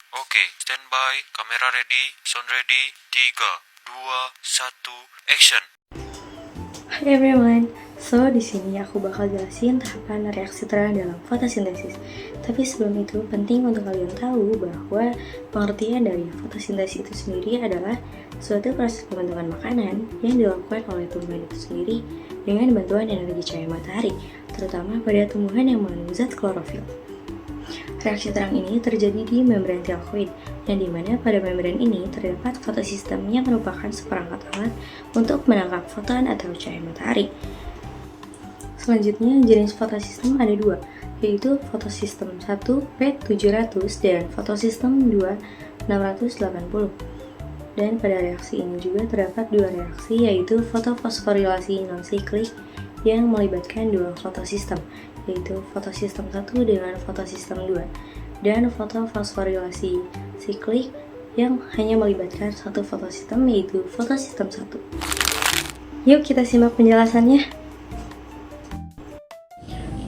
Oke, standby, kamera ready, sound ready, 3, 2, 1, action. Hi everyone, so di sini aku bakal jelasin tahapan reaksi terang dalam fotosintesis. Tapi sebelum itu penting untuk kalian tahu bahwa pengertian dari fotosintesis itu sendiri adalah suatu proses pembentukan makanan yang dilakukan oleh tumbuhan itu sendiri dengan bantuan energi cahaya matahari, terutama pada tumbuhan yang mengandung zat klorofil. Reaksi terang ini terjadi di membran tilakoid, yang dimana pada membran ini terdapat fotosistem yang merupakan seperangkat alat untuk menangkap foton atau cahaya matahari. Selanjutnya, jenis fotosistem ada dua, yaitu fotosistem 1 P700 dan fotosistem 2 680. Dan pada reaksi ini juga terdapat dua reaksi, yaitu fotofosforilasi non-siklik yang melibatkan dua fotosistem, yaitu fotosistem 1 dengan fotosistem 2, dan fotofosforilasi siklik yang hanya melibatkan satu fotosistem, yaitu fotosistem 1. Yuk kita simak penjelasannya.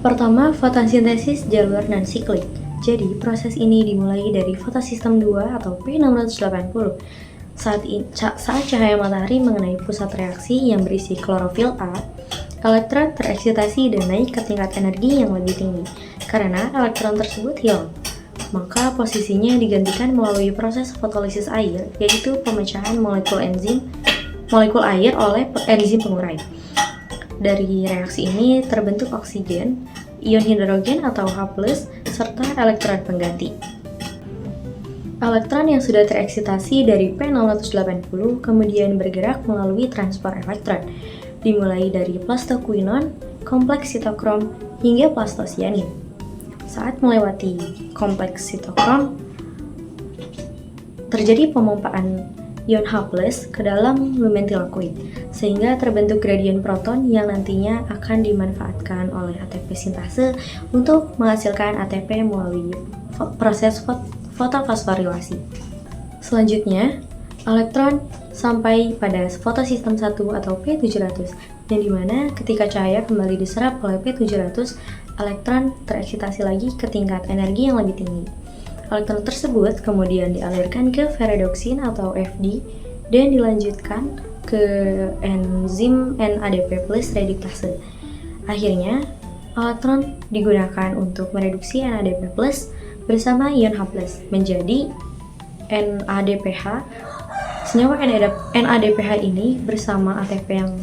Pertama, fotosintesis jalur non-siklik. Jadi, proses ini dimulai dari fotosistem 2 atau P680. Saat cahaya matahari mengenai pusat reaksi yang berisi klorofil A, elektron tereksitasi dan naik ke tingkat energi yang lebih tinggi. Karena elektron tersebut hilang, maka posisinya digantikan melalui proses fotolisis air, yaitu pemecahan molekul air oleh enzim pengurai. Dari reaksi ini terbentuk oksigen, ion hidrogen atau H+, serta elektron pengganti. Elektron yang sudah tereksitasi dari P680 kemudian bergerak melalui transport elektron, dimulai dari plastoquinon, kompleks sitokrom, hingga plastosianin. Saat melewati kompleks sitokrom, terjadi pemompaan ion H+ ke dalam lumen tilakoid, sehingga terbentuk gradien proton yang nantinya akan dimanfaatkan oleh ATP sintase untuk menghasilkan ATP melalui proses fotofosforilasi. Selanjutnya, elektron sampai pada fotosistem 1 atau P700, yang dimana ketika cahaya kembali diserap oleh P700, elektron tereksitasi lagi ke tingkat energi yang lebih tinggi. Elektron tersebut kemudian dialirkan ke ferredoksin atau Fd dan dilanjutkan ke enzim NADP+ reduktase. Akhirnya, elektron digunakan untuk mereduksi NADP+ bersama ion H+ menjadi NADPH. Senyawa NADPH ini bersama ATP yang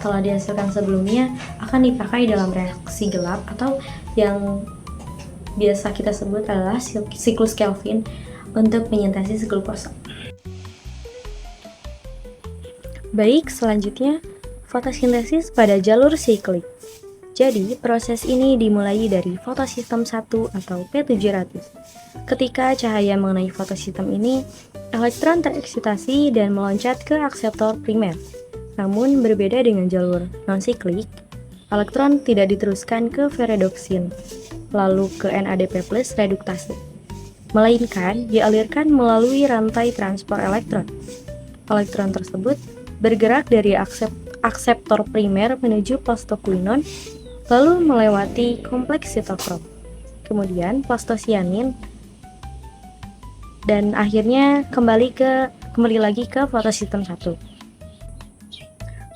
telah dihasilkan sebelumnya akan dipakai dalam reaksi gelap atau yang biasa kita sebut adalah siklus Kelvin untuk menyintesis glukosa. Baik, selanjutnya fotosintesis pada jalur siklik. Jadi, proses ini dimulai dari fotosistem 1 atau P700. Ketika cahaya mengenai fotosistem ini, elektron tereksitasi dan meloncat ke akseptor primer. Namun, berbeda dengan jalur non-siklik, elektron tidak diteruskan ke ferredoksin, lalu ke NADP+ reduktase, melainkan dialirkan melalui rantai transport elektron. Elektron tersebut bergerak dari akseptor primer menuju plastoquinon, lalu melewati kompleks sitokrom, kemudian plastosianin, dan akhirnya kembali lagi ke fotosistem 1.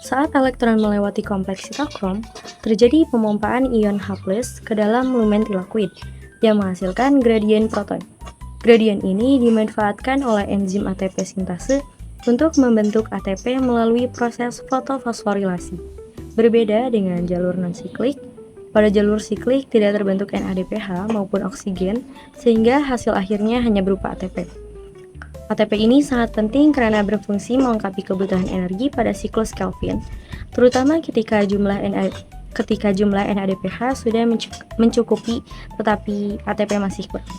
Saat elektron melewati kompleks sitokrom, terjadi pemompaan ion H+ ke dalam lumen tilakoid yang menghasilkan gradien proton. Gradien ini dimanfaatkan oleh enzim ATP sintase untuk membentuk ATP melalui proses fotofosforilasi. Berbeda dengan jalur non-siklik, pada jalur siklik tidak terbentuk NADPH maupun oksigen, sehingga hasil akhirnya hanya berupa ATP. ATP ini sangat penting karena berfungsi melengkapi kebutuhan energi pada siklus Kelvin, terutama ketika jumlah NADPH sudah mencukupi tetapi ATP masih kurang.